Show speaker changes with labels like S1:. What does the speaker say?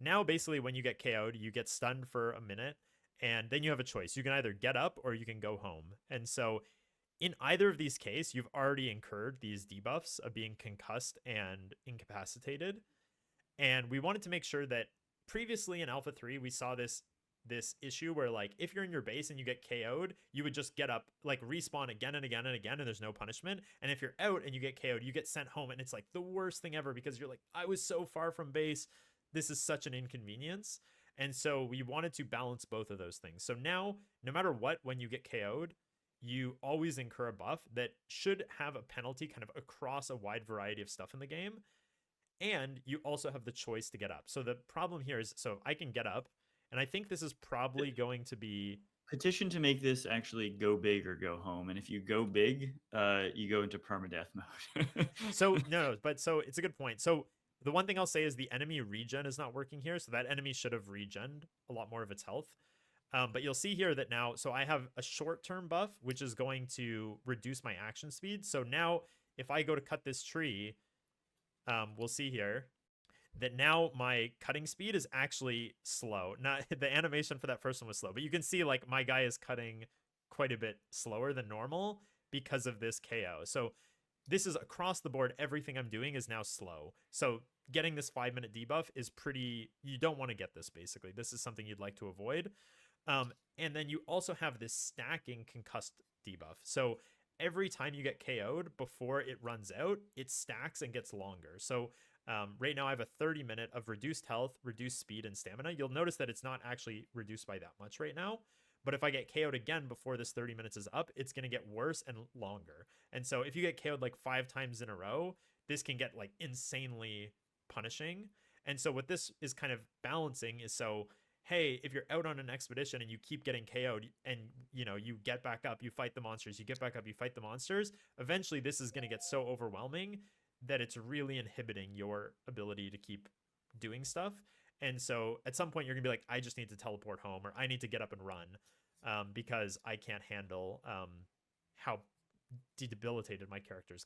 S1: now basically when you get KO'd, you get stunned for a minute, and then you have a choice. You can either get up or you can go home. And so in either of these cases, you've already incurred these debuffs of being concussed and incapacitated. And we wanted to make sure that previously in Alpha 3, we saw this issue where, like, if you're in your base and you get KO'd, you would just get up, like respawn again and again and again, and there's no punishment. And if you're out and you get KO'd, you get sent home, and it's like the worst thing ever because you're like, I was so far from base. This is such an inconvenience. And so we wanted to balance both of those things. So now, no matter what, when you get KO'd, you always incur a buff that should have a penalty kind of across a wide variety of stuff in the game. And you also have the choice to get up. So the problem here is, so I can get up, and I think this is probably going to be
S2: Petition to make this actually go big or go home. And if you go big, you go into permadeath mode.
S1: so no, but so it's a good point. So the one thing I'll say is the enemy regen is not working here. So that enemy should have regened a lot more of its health. But you'll see here that now, so I have a short-term buff, which is going to reduce my action speed. So now if I go to cut this tree, we'll see here that now my cutting speed is actually slow. Not the animation for that first one was slow, but you can see like my guy is cutting quite a bit slower than normal because of this KO. So this is across the board. Everything I'm doing is now slow. So getting this 5-minute debuff is pretty, you don't want to get this basically. This is something you'd like to avoid. And then you also have this stacking concussed debuff. So every time you get KO'd before it runs out, it stacks and gets longer. So right now I have a 30-minute of reduced health, reduced speed, and stamina. You'll notice that it's not actually reduced by that much right now. But if I get KO'd again before this 30 minutes is up, it's going to get worse and longer. And so if you get KO'd like 5 times in a row, this can get like insanely punishing. And so what this is kind of balancing is, so hey, if you're out on an expedition and you keep getting KO'd and you get back up, you fight the monsters, you get back up, you fight the monsters, eventually this is going to get so overwhelming that it's really inhibiting your ability to keep doing stuff. And so at some point you're gonna be like, I just need to teleport home, or I need to get up and run, because I can't handle how debilitated my characters get.